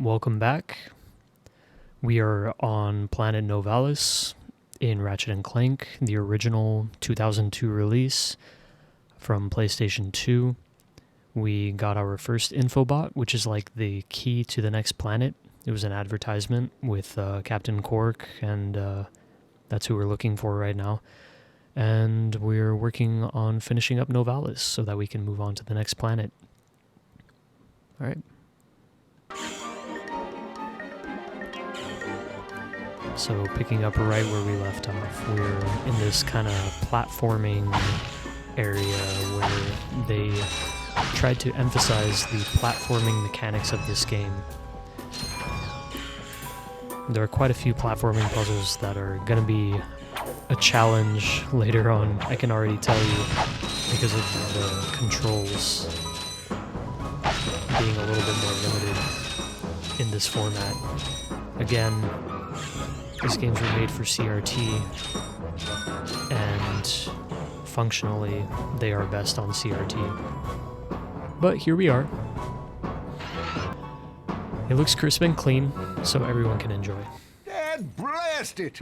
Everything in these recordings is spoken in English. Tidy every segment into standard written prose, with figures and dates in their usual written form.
welcome back. We are on Planet Novalis in Ratchet and Clank, the original 2002 release from PlayStation 2. We got our first infobot, which is like the key to the next planet. It was an advertisement with Captain Quark, and that's who we're looking for right now. And we're working on finishing up Novalis so that we can move on to the next planet. All right. So picking up right where we left off, we're in this kind of platforming area where they tried to emphasize the platforming mechanics of this game. There are quite a few platforming puzzles that are going to be a challenge later on, I can already tell you, because of the controls being a little bit more limited in this format. Again, these games were made for CRT, and functionally, they are best on CRT. But here we are. It looks crisp and clean, so everyone can enjoy. Dad, blast it!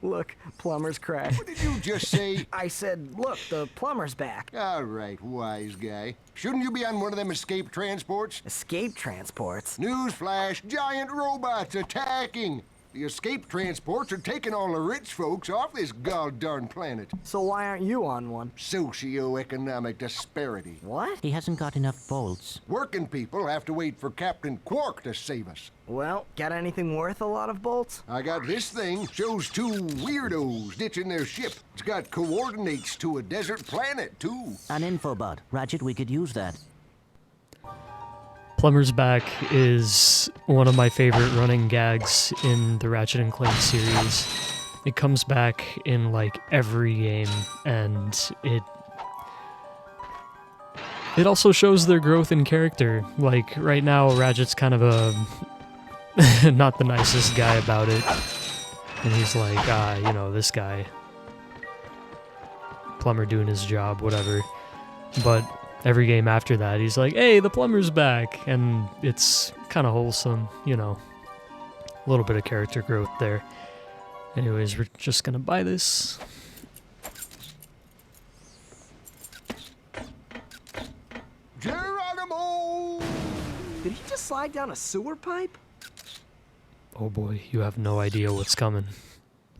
Look, plumber's crack. What did you just say? I said, look, the plumber's back. All right, wise guy. Shouldn't you be on one of them escape transports? Escape transports? Newsflash, giant robots attacking! The escape transports are taking all the rich folks off this god-darn planet. So why aren't you on one? Socioeconomic disparity. What? He hasn't got enough bolts. Working people have to wait for Captain Quark to save us. Well, got anything worth a lot of bolts? I got this thing. Shows two weirdos ditching their ship. It's got coordinates to a desert planet, too. An infobot. Ratchet, we could use that. Plumber's Back is one of my favorite running gags in the Ratchet and Clank series. It comes back in like every game, and it also shows their growth in character. Like right now, Ratchet's kind of a not the nicest guy about it, and he's like, this guy, plumber doing his job, whatever. But every game after that, he's like, hey, the plumber's back, and it's kind of wholesome, a little bit of character growth there. Anyways, we're just gonna buy this. Geronimo! Did he just slide down a sewer pipe? Oh boy, you have no idea what's coming.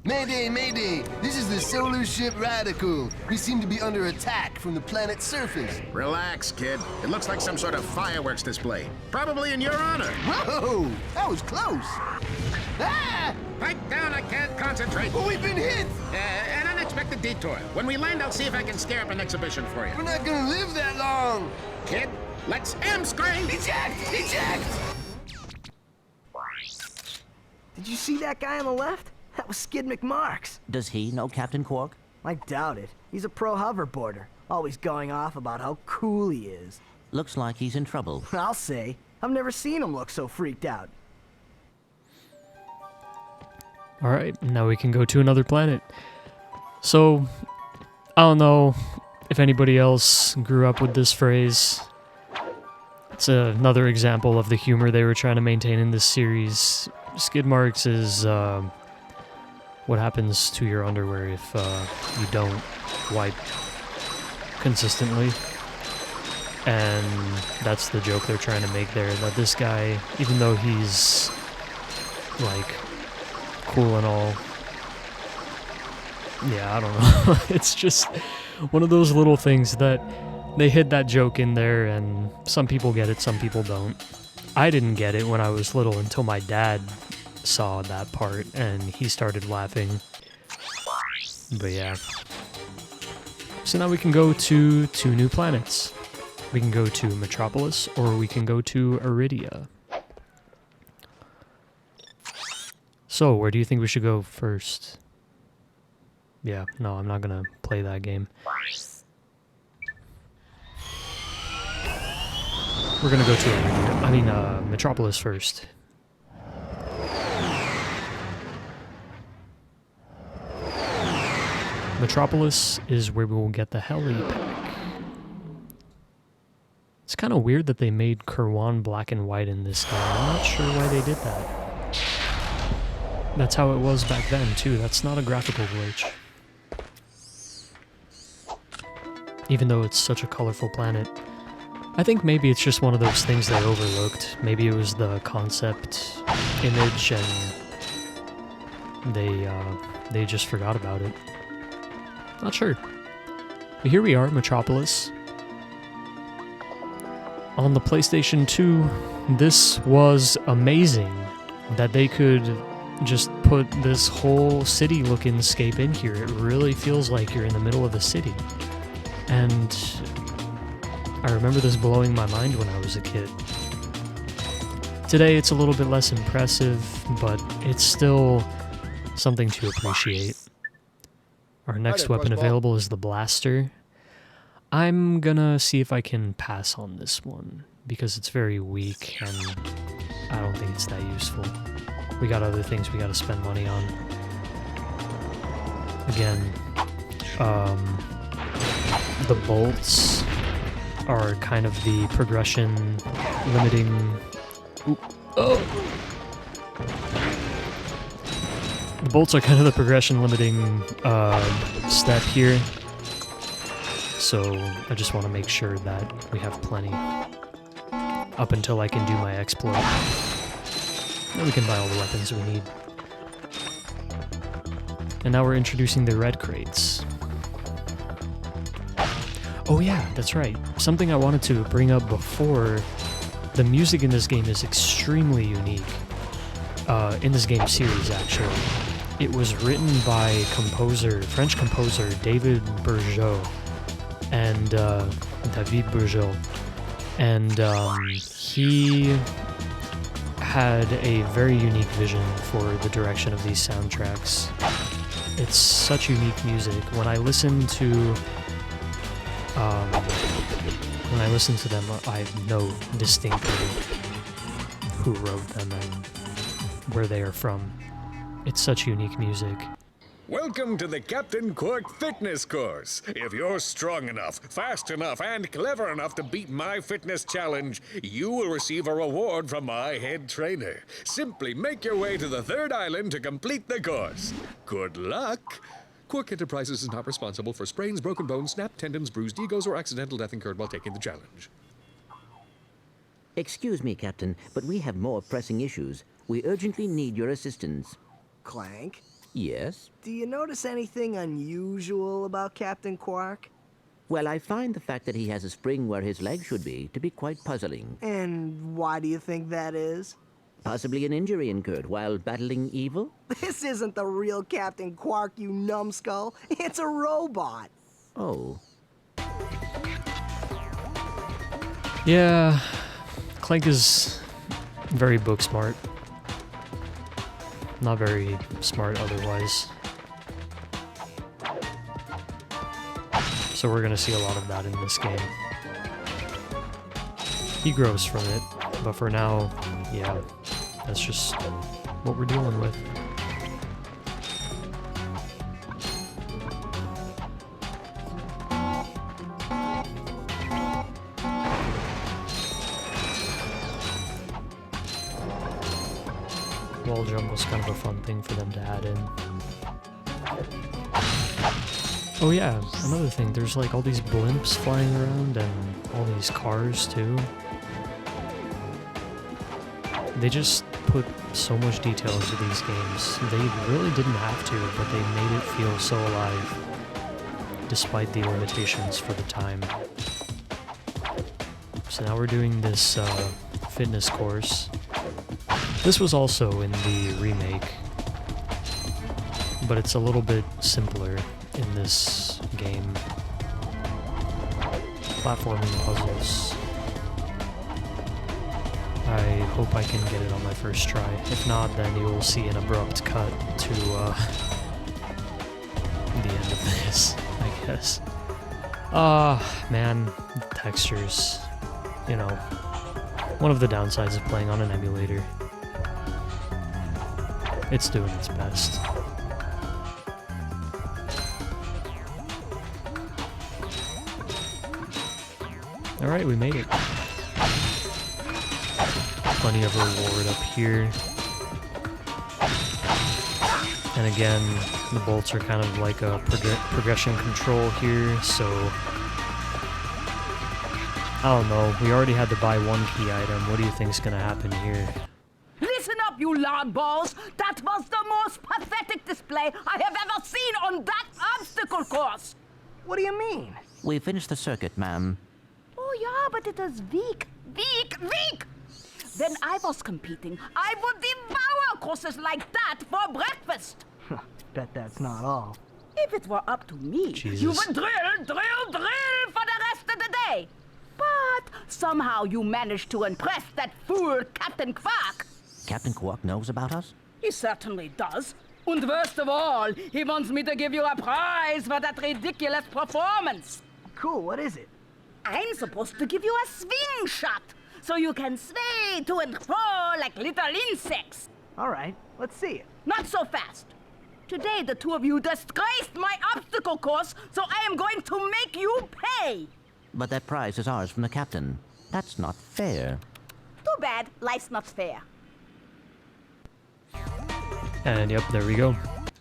Mayday, mayday! This is the solar ship Radical. We seem to be under attack from the planet's surface. Relax, kid. It looks like some sort of fireworks display. Probably in your honor. Whoa! That was close! Ah! Pipe down, I can't concentrate. But we've been hit! An unexpected detour. When we land, I'll see if I can scare up an exhibition for you. We're not gonna live that long! Kid, let's M-screen! Eject! Eject! Did you see that guy on the left? That was Skid McMarks. Does he know Captain Quark? I doubt it. He's a pro hoverboarder, always going off about how cool he is. Looks like he's in trouble. I'll say. I've never seen him look so freaked out. Alright, now we can go to another planet. So, I don't know if anybody else grew up with this phrase. It's another example of the humor they were trying to maintain in this series. Skid marks is what happens to your underwear if you don't wipe consistently. And that's the joke they're trying to make there, that this guy, even though he's like cool and all, yeah, I don't know. It's just one of those little things that they hid that joke in there, and some people get it, some people don't. I didn't get it when I was little until my dad saw that part and he started laughing. But yeah. So now we can go to two new planets. We can go to Metropolis, or we can go to Aridia. So, where do you think we should go first? Yeah, no, I'm not gonna play that game. We're gonna go to Aridia. Metropolis first. Metropolis is where we will get the helipad. It's kind of weird that they made Kerwan black and white in this game. I'm not sure why they did that. That's how it was back then, too. That's not a graphical glitch. Even though it's such a colorful planet. I think maybe it's just one of those things they overlooked. Maybe it was the concept image and they just forgot about it. Not sure. But here we are, Metropolis. On the PlayStation 2, this was amazing that they could just put this whole city-looking scape in here. It really feels like you're in the middle of the city. And I remember this blowing my mind when I was a kid. Today it's a little bit less impressive, but it's still something to appreciate. Our next weapon available is the blaster. I'm gonna see if I can pass on this one, because it's very weak and I don't think it's that useful. We got other things we gotta spend money on. Again, the bolts are kind of the progression limiting... Oop. Oh! The bolts are kind of the progression limiting step here. So I just want to make sure that we have plenty up until I can do my exploit. Then we can buy all the weapons we need. And now we're introducing the red crates. Oh yeah, that's right. Something I wanted to bring up before, the music in this game is extremely unique. In this game series, actually. It was written by French composer David Bourgeot. And David Bourgeot. And he had a very unique vision for the direction of these soundtracks. It's such unique music. When I listen to them, I know distinctly who wrote them and where they are from. It's such unique music. Welcome to the Captain Quark Fitness Course. If you're strong enough, fast enough, and clever enough to beat my fitness challenge, you will receive a reward from my head trainer. Simply make your way to the third island to complete the course. Good luck! Quark Enterprises is not responsible for sprains, broken bones, snapped tendons, bruised egos, or accidental death incurred while taking the challenge. Excuse me, Captain, but we have more pressing issues. We urgently need your assistance. Clank, Yes? do you notice anything unusual about Captain Quark? Well, I find the fact that he has a spring where his leg should be to be quite puzzling. And why do you think that is? Possibly an injury incurred while battling evil? This isn't the real Captain Quark, you numbskull. It's a robot. Oh. Yeah, Clank is very book smart. Not very smart otherwise. So we're gonna see a lot of that in this game. He grows from it, but for now, yeah, that's just what we're dealing with. Wall jungle's kind of a fun thing for them to add in. Oh yeah, another thing, there's like all these blimps flying around and all these cars too. They just put so much detail into these games. They really didn't have to, but they made it feel so alive, despite the limitations for the time. So now we're doing this fitness course. This was also in the remake, but it's a little bit simpler in this game. Platforming puzzles. I hope I can get it on my first try. If not, then you will see an abrupt cut to the end of this, I guess. Man, the textures. You know, one of the downsides of playing on an emulator. It's doing its best. Alright, we made it. plenty of reward up here. And again, the bolts are kind of like a progression control here, so I don't know. We already had to buy one key item. What do you think's gonna happen here? Listen up, you loudballs! That was the most pathetic display I have ever seen on that obstacle course! What do you mean? We finished the circuit, ma'am. Oh yeah, but it is weak. When I was competing, I would devour courses like that for breakfast. Bet that's not all. If it were up to me, Jesus. you would drill for the rest of the day. But somehow you managed to impress that fool Captain Quark. Captain Quark knows about us? He certainly does. And worst of all, he wants me to give you a prize for that ridiculous performance. Cool, what is it? I'm supposed to give you a swing shot, so you can sway to and fro like little insects. All right, let's see it. Not so fast. Today, the two of you disgraced my obstacle course, so I am going to make you pay. But that prize is ours from the captain. That's not fair. Too bad, life's not fair. And yep, there we go.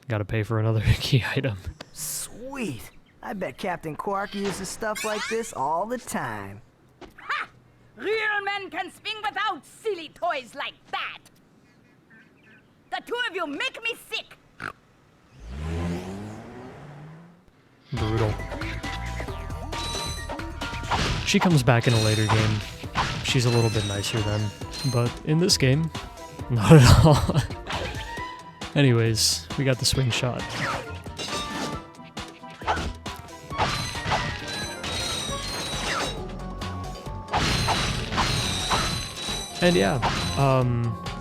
Gotta pay for another key item. Sweet. I bet Captain Quark uses stuff like this all the time. Ha! Real men can swing without silly toys like that. The two of you make me sick. Brutal. She comes back in a later game. She's a little bit nicer then. But in this game, not at all. Anyways, we got the swing shot. And yeah,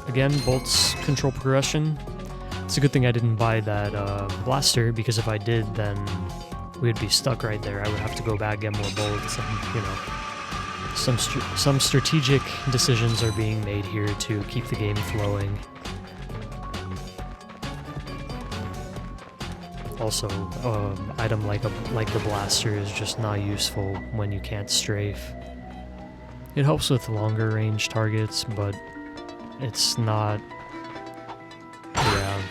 again, bolts control progression. It's a good thing I didn't buy that blaster, because if I did, then we'd be stuck right there. I would have to go back, get more bolts, and, you know, some strategic decisions are being made here to keep the game flowing. Also, item like the blaster is just not useful when you can't strafe. It helps with longer range targets, but it's not... Yeah,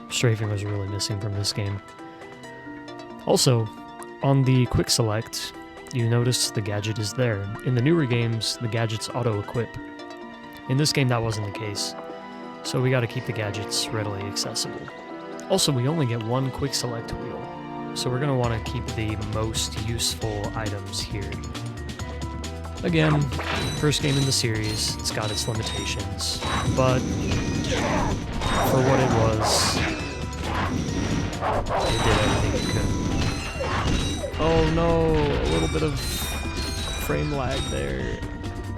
strafing was really missing from this game. Also, on the quick select, you notice the gadget is there. In the newer games, the gadgets auto-equip. In this game, that wasn't the case, so we gotta keep the gadgets readily accessible. Also, we only get one quick select wheel, so we're gonna want to keep the most useful items here. Again, first game in the series, it's got its limitations, but for what it was, it did everything it could. Oh no, a little bit of frame lag there.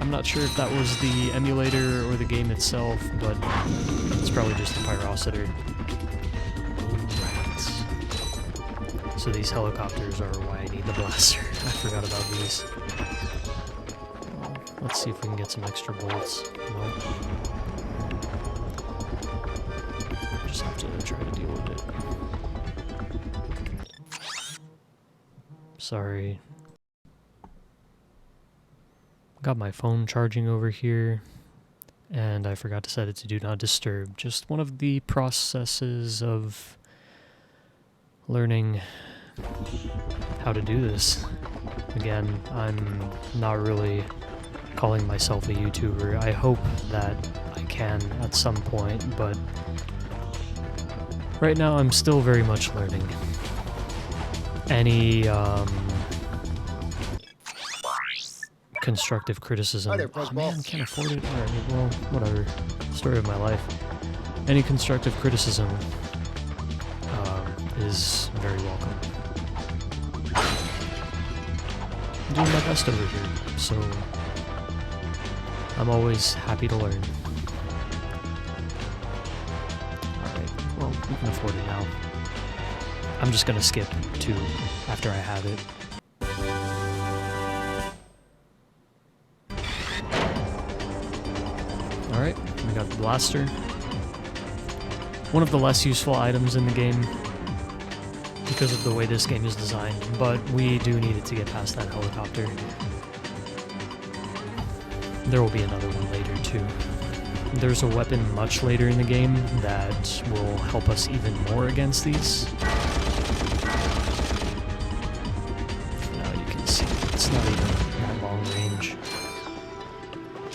I'm not sure if that was the emulator or the game itself, but it's probably just the pyrocitor. So these helicopters are why I need the blaster. I forgot about these. Let's see if we can get some extra bolts. Nope. Just have to try to deal with it. Sorry. Got my phone charging over here, and I forgot to set it to Do Not Disturb. Just one of the processes of learning how to do this. Again, I'm not really calling myself a YouTuber. I hope that I can at some point, but right now I'm still very much learning. Any constructive criticism. Oh man, can't afford it. Alright, well, whatever. Story of my life. Any constructive criticism is very welcome. I'm doing my best over here, so I'm always happy to learn. Alright, well, we can afford it now. I'm just gonna skip to after I have it. Alright, we got the blaster. One of the less useful items in the game because of the way this game is designed, but we do need it to get past that helicopter. there will be another one later too. There's a weapon much later in the game that will help us even more against these. Now you can see it's not even that long range.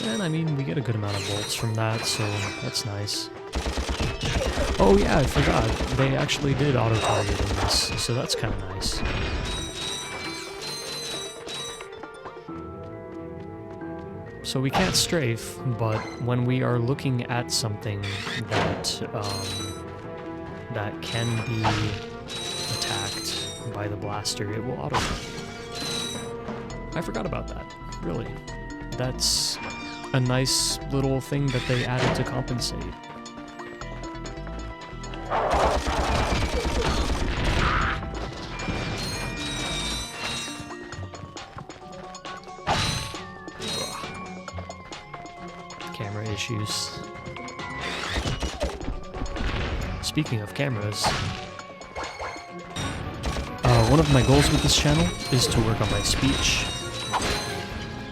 And I mean, we get a good amount of bolts from that, so that's nice. Oh yeah, I forgot. They actually did auto-target in this, so that's kind of nice. So we can't strafe, but when we are looking at something that that can be attacked by the blaster, it will auto-target. I forgot about that, really. That's a nice little thing that they added to compensate. Camera issues. Speaking of cameras, one of my goals with this channel is to work on my speech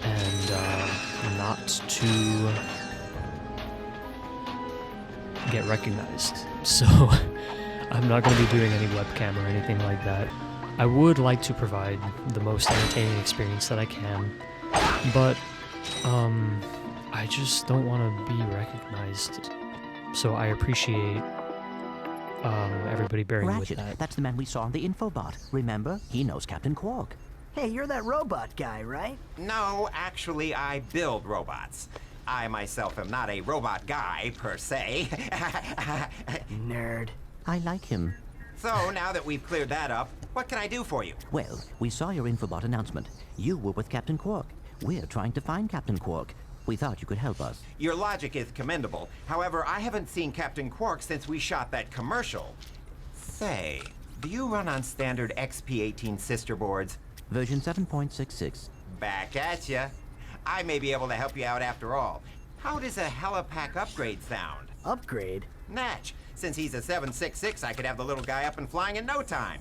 and not to get recognized. So I'm not going to be doing any webcam or anything like that. I would like to provide the most entertaining experience that I can, but I just don't want to be recognized. So I appreciate everybody bearing Ratchet, with that. that's the man we saw on the infobot. Remember? He knows Captain Quark. Hey, you're that robot guy, right? No, actually, I build robots. I myself am not a robot guy, per se. Nerd. I like him. So, now that we've cleared that up, what can I do for you? Well, we saw your infobot announcement. You were with Captain Quark. We're trying to find Captain Quark. We thought you could help us. Your logic is commendable. However, I haven't seen Captain Quark since we shot that commercial. Say, do you run on standard XP18 sister boards? Version 7.66. Back at ya. I may be able to help you out after all. How does a helipack upgrade sound? Upgrade? Natch. Since he's a 766, I could have the little guy up and flying in no time.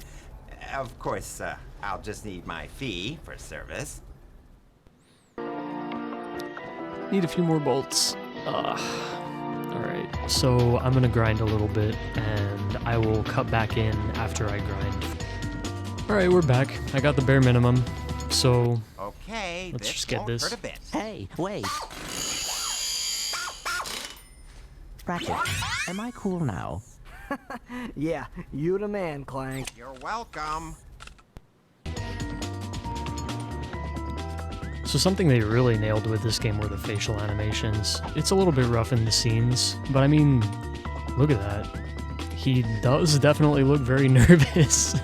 Of course, I'll just need my fee for service. Need a few more bolts. Alright, so I'm gonna grind a little bit, and I will cut back in after I grind. Alright, we're back. I got the bare minimum, so okay, let's this just get won't this. hurt a bit. Hey, wait. Ratchet, am I cool now? Yeah, you the man, Clank. You're welcome. So something they really nailed with this game were the facial animations. It's a little bit rough in the scenes, but I mean, look at that. He does definitely look very nervous.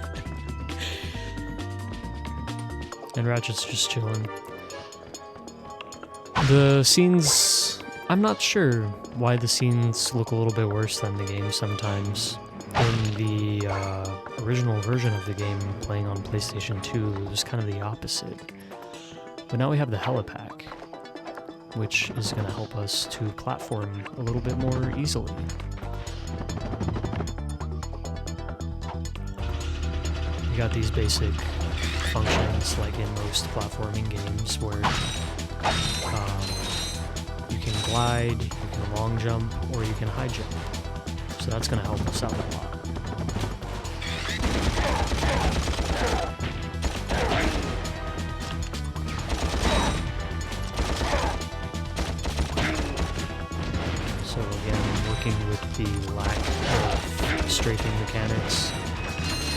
And Ratchet's just chilling. The scenes... I'm not sure why the scenes look a little bit worse than the game sometimes. In the original version of the game playing on PlayStation 2, it was kind of the opposite. But now we have the helipack, which is going to help us to platform a little bit more easily. You got these basic functions like in most platforming games where you can glide, you can long jump, or you can high jump. So that's going to help us out a lot. So again, working with the lack of strafing mechanics,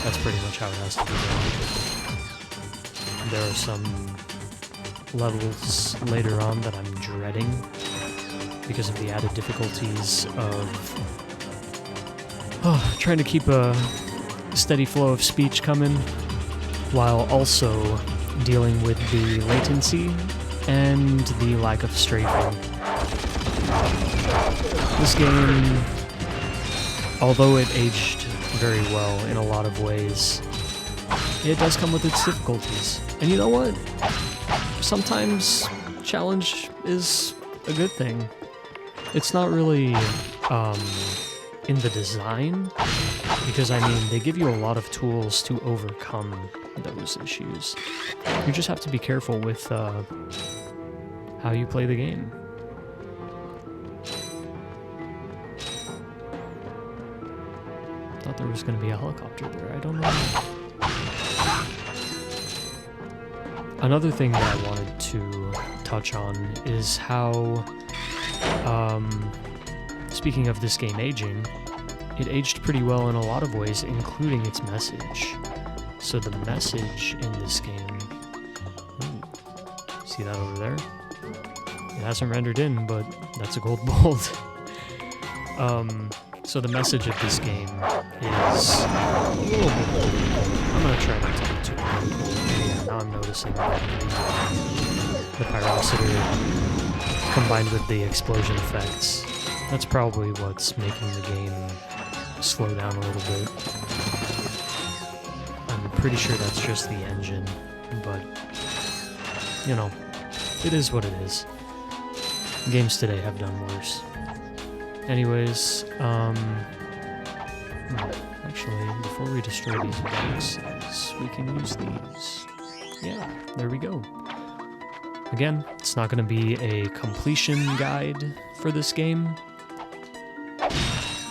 that's pretty much how it has to be done. There are some levels later on that I'm dreading because of the added difficulties of trying to keep a steady flow of speech coming while also dealing with the latency and the lack of strafing. This game, although it aged very well in a lot of ways, it does come with its difficulties. And you know what? Sometimes challenge is a good thing. It's not really in the design, because I mean, they give you a lot of tools to overcome those issues. You just have to be careful with how you play the game. Thought there was going to be a helicopter there. I don't know. Another thing that I wanted to touch on is how, speaking of this game aging, it aged pretty well in a lot of ways, including its message. So the message in this game, ooh, see that over there? It hasn't rendered in, but that's a gold bolt. So the message of this game is a little bit, I'm gonna try not to be too political. Yeah, now I'm noticing that the pyrocity combined with the explosion effects, that's probably what's making the game slow down a little bit. I'm pretty sure that's just the engine, but, you know, it is what it is. Games today have done worse. Anyways, actually, before we destroy these boxes, we can use these. Yeah, there we go. Again, it's not going to be a completion guide for this game,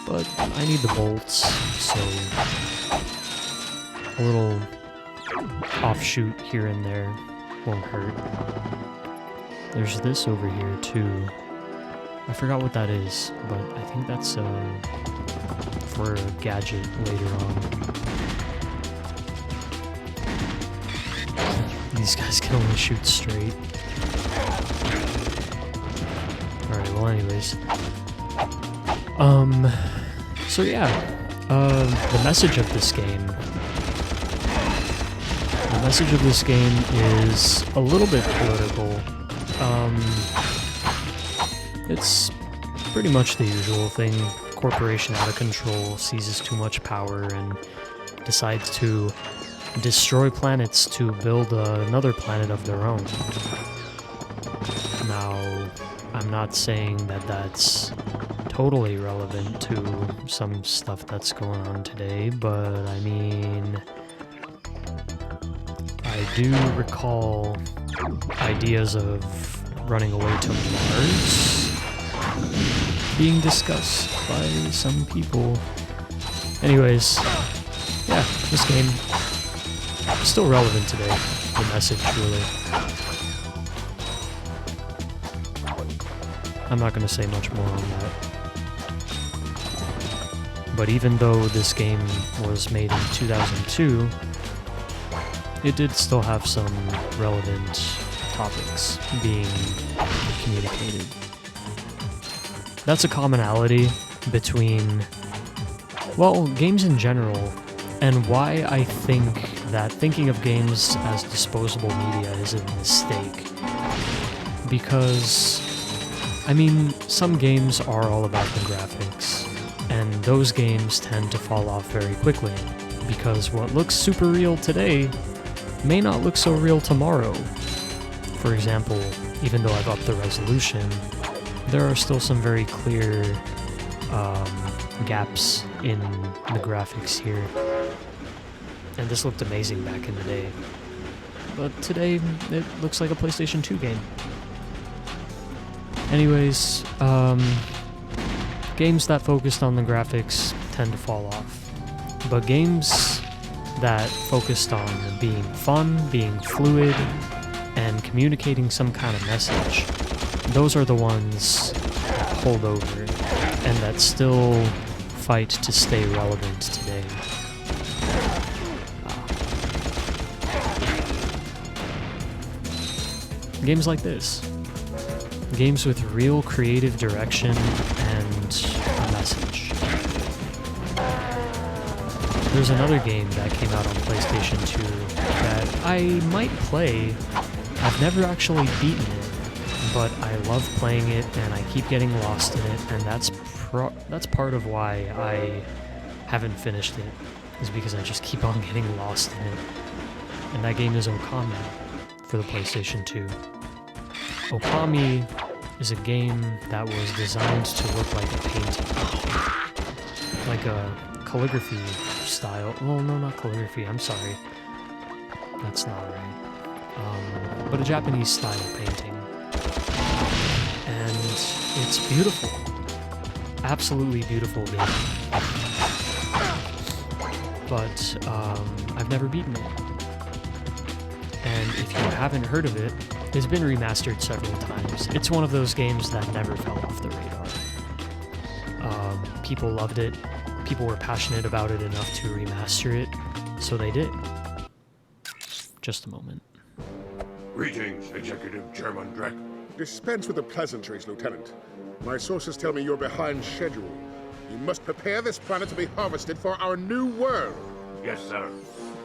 but I need the bolts, so a little offshoot here and there won't hurt. There's this over here too. I forgot what that is, but I think that's for a gadget later on. These guys can only shoot straight. Alright, well anyways. So yeah, the message of this game. The message of this game is a little bit political. It's pretty much the usual thing. Corporation out of control seizes too much power and decides to destroy planets to build another planet of their own. Now, I'm not saying that that's totally relevant to some stuff that's going on today, but I mean, I do recall ideas of running away to Mars being discussed by some people. Anyways, yeah, this game is still relevant today, the message, really. I'm not going to say much more on that. But even though this game was made in 2002, it did still have some relevant topics being communicated. That's a commonality between, well, games in general, and why I think that thinking of games as disposable media is a mistake. Because, I mean, some games are all about the graphics, and those games tend to fall off very quickly, because what looks super real today may not look so real tomorrow. For example, even though I've upped the resolution, there are still some very clear gaps in the graphics here. And this looked amazing back in the day. But today, it looks like a PlayStation 2 game. Anyways, games that focused on the graphics tend to fall off. But games that focused on being fun, being fluid, and communicating some kind of message, those are the ones that hold over, and that still fight to stay relevant today. Games like this. Games with real creative direction and a message. There's another game that came out on PlayStation 2 that I might play. I've never actually beaten it, but I love playing it and I keep getting lost in it, and that's part of why I haven't finished it, is because I just keep on getting lost in it. And that game is Okami for the PlayStation 2. Okami is a game that was designed to look like a painting. Like a calligraphy style. Well, no, not calligraphy, I'm sorry. That's not right. But a Japanese style painting. and it's beautiful. Absolutely beautiful game. But I've never beaten it. And if you haven't heard of it, it's been remastered several times. It's one of those games that never fell off the radar. People loved it. People were passionate about it enough to remaster it, so they did. Just a moment. Greetings, Executive Chairman Drek. Dispense with the pleasantries, Lieutenant. My sources tell me you're behind schedule. You must prepare this planet to be harvested for our new world. Yes, sir.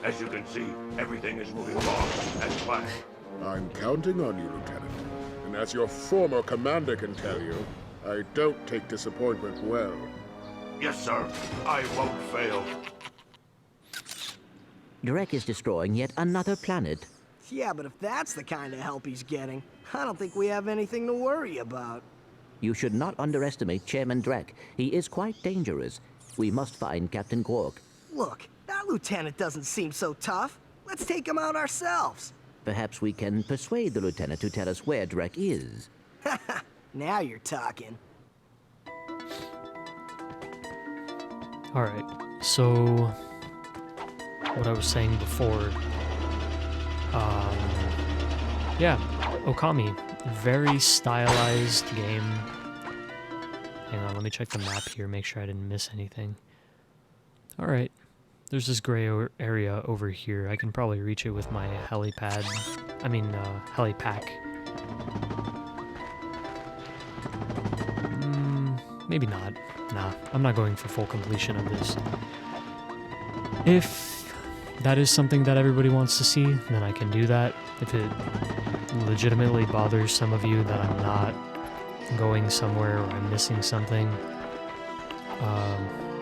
As you can see, everything is moving along as planned. I'm counting on you, Lieutenant. And as your former commander can tell you, I don't take disappointment well. Yes, sir. I won't fail. Drek is destroying yet another planet. Yeah, but if that's the kind of help he's getting, I don't think we have anything to worry about. You should not underestimate Chairman Drek. He is quite dangerous. We must find Captain Quark. Look, that lieutenant doesn't seem so tough. Let's take him out ourselves. Perhaps we can persuade the lieutenant to tell us where Drek is. Now you're talking. Alright, so what I was saying before, yeah, Okami, very stylized game. Hang on, let me check the map here, make sure I didn't miss anything. Alright, there's this gray area over here. I can probably reach it with my helipack. Maybe not. Nah, I'm not going for full completion of this. If that is something that everybody wants to see, then I can do that. If it legitimately bothers some of you that I'm not going somewhere or I'm missing something,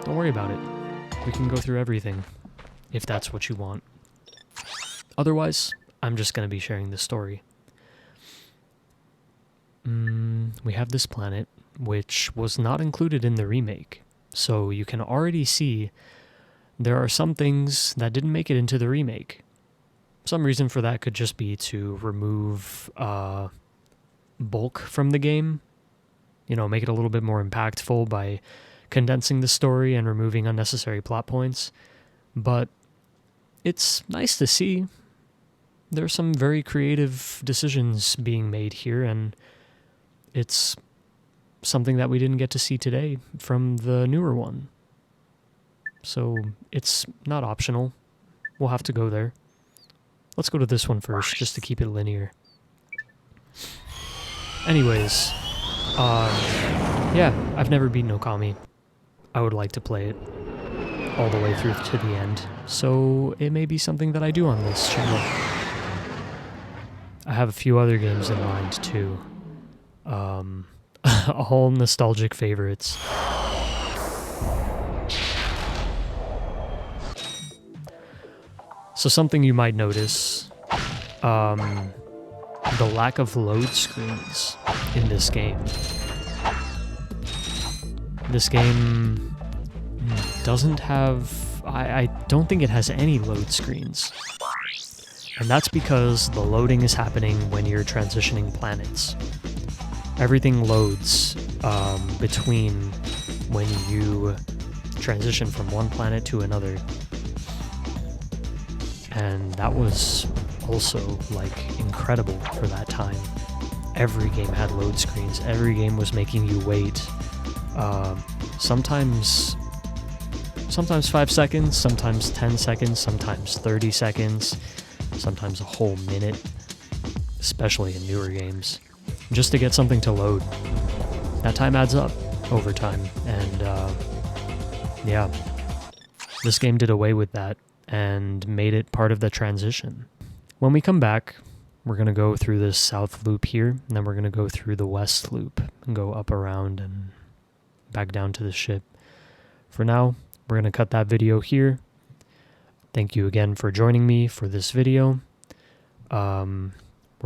don't worry about it. We can go through everything, if that's what you want. Otherwise, I'm just going to be sharing the story. We have this planet, which was not included in the remake. So you can already see there are some things that didn't make it into the remake. Some reason for that could just be to remove bulk from the game. You know, make it a little bit more impactful by condensing the story and removing unnecessary plot points. But it's nice to see. There are some very creative decisions being made here, and it's something that we didn't get to see today from the newer one. So it's not optional. We'll have to go there. Let's go to this one first, just to keep it linear. Anyways, yeah, I've never beaten Okami. I would like to play it all the way through to the end, so it may be something that I do on this channel. I have a few other games in mind, too. All nostalgic favorites. So something you might notice, the lack of load screens in this game. This game doesn't have, I don't think it has any load screens. And that's because the loading is happening when you're transitioning planets. Everything loads between when you transition from one planet to another. And that was also, like, incredible for that time. Every game had load screens. Every game was making you wait. Sometimes 5 seconds, sometimes 10 seconds, sometimes 30 seconds, sometimes a whole minute, especially in newer games, just to get something to load. That time adds up over time, and yeah, this game did away with that and made it part of the transition. When we come back, we're going to go through this south loop here, and then we're going to go through the west loop and go up around and back down to the ship. For now, we're going to cut that video here. Thank you again for joining me for this video. We're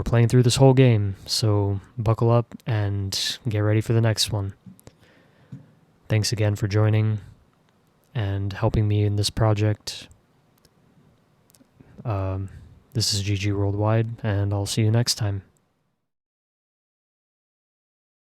playing through this whole game, so buckle up and get ready for the next one. Thanks again for joining and helping me in this project. This is GG Worldwide, and I'll see you next time.